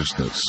consciousness.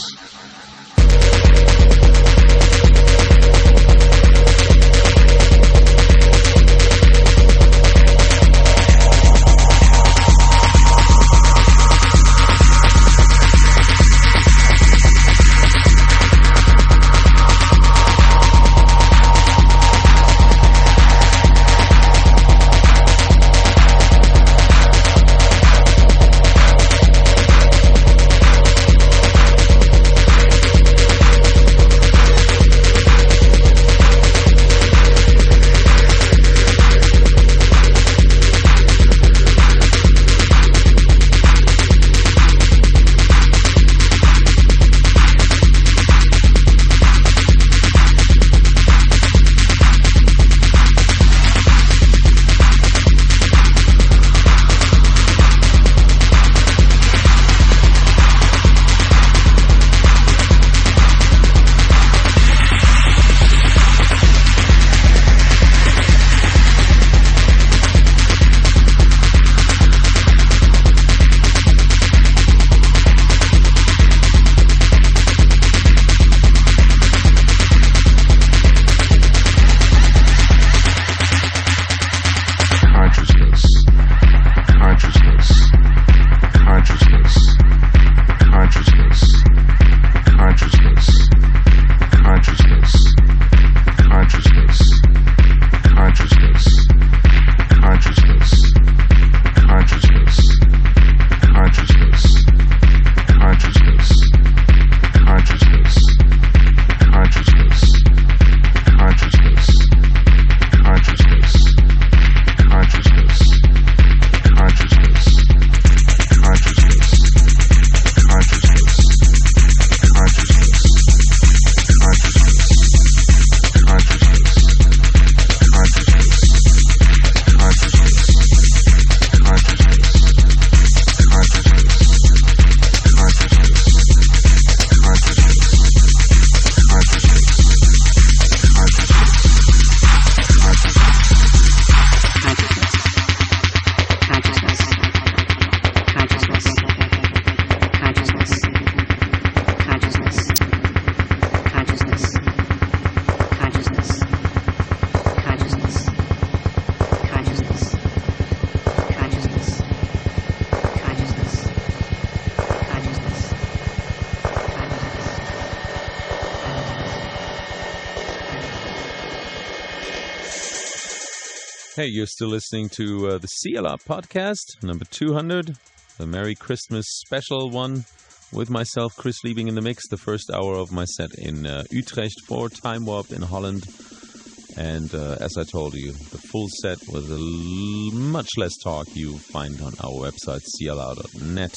Hey, you're still listening to the CLR Podcast, number 200, the Merry Christmas special one, with myself, Chris Liebing, in the mix. The first hour of my set in Utrecht for Time Warp in Holland. And as I told you, the full set with much less talk you find on our website, clr.net,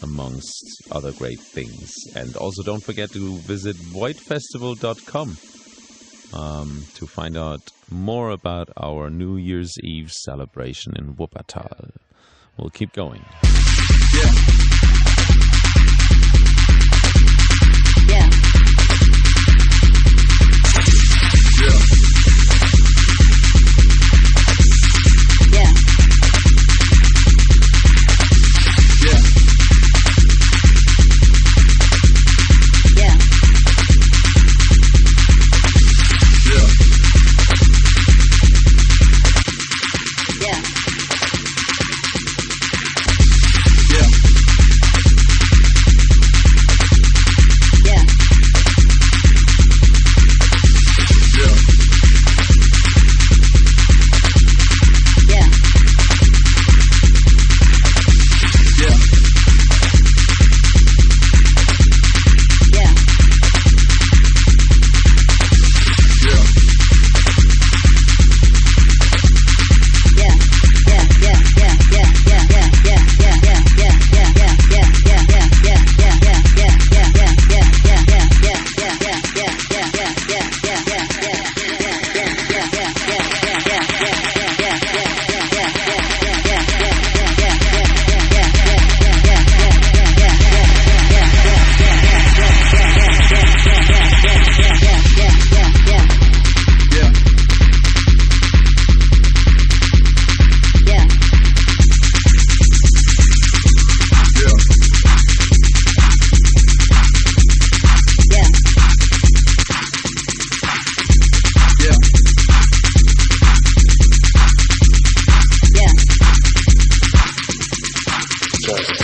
amongst other great things. And also don't forget to visit whitefestival.com. To find out more about our New Year's Eve celebration in Wuppertal. We'll keep going. Yeah. Yeah. Yeah. Yeah. Yeah. Yeah. Yeah. Yeah. Yeah. stress.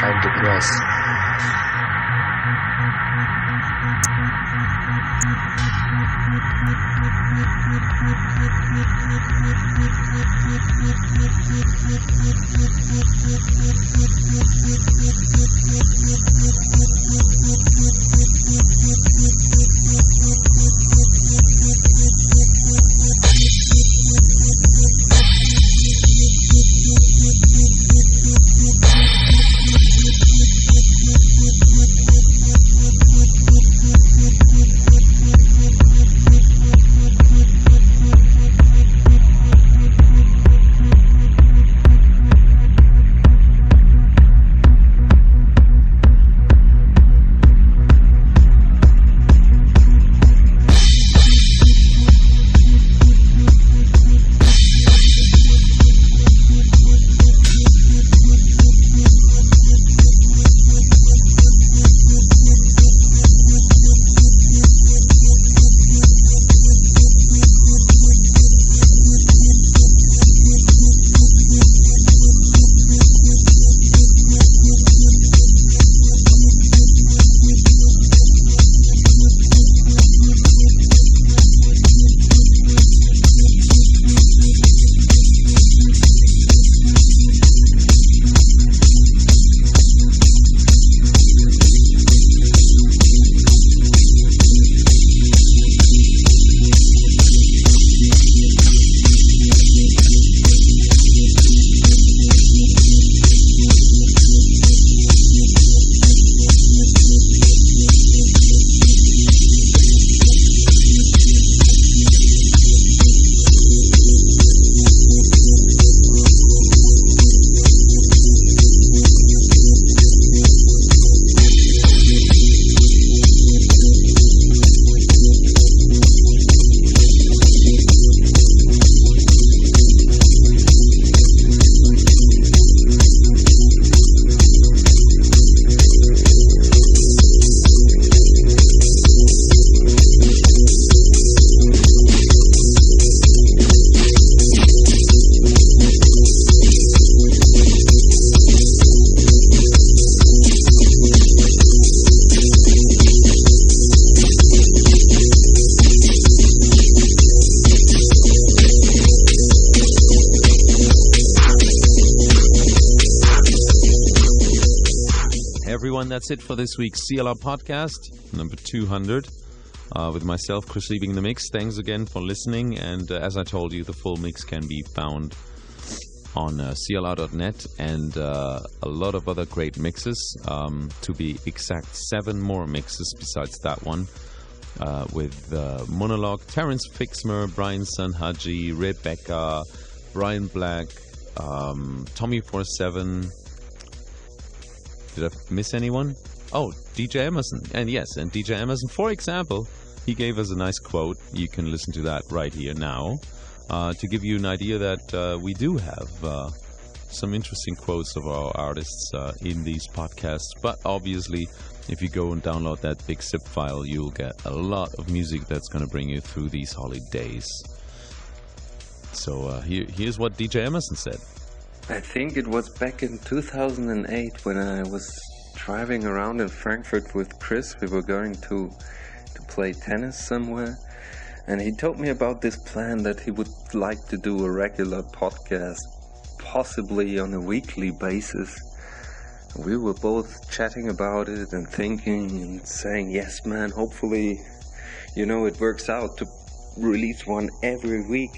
I'm depressed. that's it for this week's CLR Podcast, number 200. With myself, Chris Liebing in the mix. Thanks again for listening. And as I told you, the full mix can be found on CLR.net and a lot of other great mixes. To be exact, 7 more mixes besides that one. With Monologue, Terence Fixmer, Brian Sanhaji, Rebecca, Brian Black, Tommy47. Did I miss anyone? Oh, DJ Emerson. And yes, and DJ Emerson, for example, he gave us a nice quote. You can listen to that right here now to give you an idea that we do have some interesting quotes of our artists in these podcasts. But obviously, if you go and download that big zip file, you'll get a lot of music that's going to bring you through these holidays. So here's what DJ Emerson said. I think it was back in 2008 when I was driving around in Frankfurt with Chris. We were going to play tennis somewhere, and he told me about this plan that he would like to do a regular podcast, possibly on a weekly basis. We were both chatting about it and thinking and saying, yes man, hopefully, it works out to release one every week.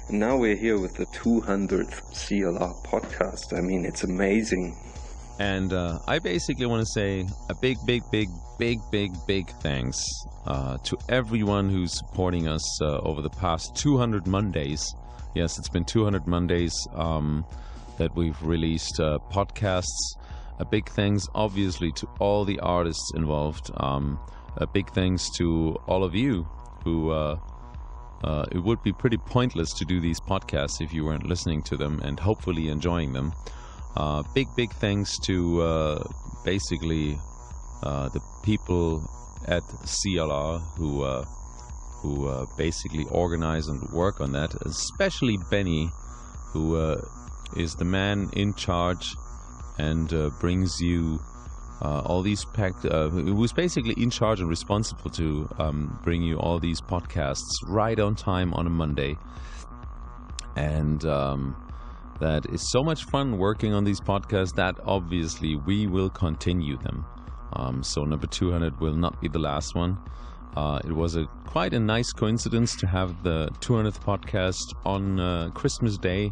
And now we're here with the 200th CLR podcast. I mean, it's amazing. And I basically want to say a big thanks to everyone who's supporting us over the past 200 Mondays. Yes, it's been 200 Mondays that we've released podcasts. A big thanks, obviously, to all the artists involved. A big thanks to all of you who... it would be pretty pointless to do these podcasts if you weren't listening to them and hopefully enjoying them. Big thanks to basically the people at CLR who basically organize and work on that, especially Benny, who is the man in charge and brings you all these who's basically in charge and responsible to bring you all these podcasts right on time on a Monday. And that is so much fun working on these podcasts that obviously we will continue them. So number 200 will not be the last one. It was quite a nice coincidence to have the 200th podcast on Christmas Day,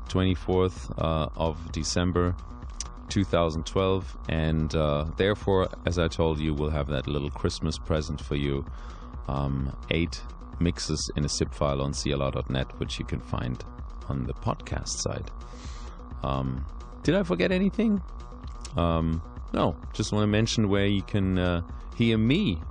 24th of December 2012, and therefore, as I told you, we'll have that little Christmas present for you. 8 mixes in a zip file on CLR.net, which you can find on the podcast side. Did I forget anything? No, just want to mention where you can hear me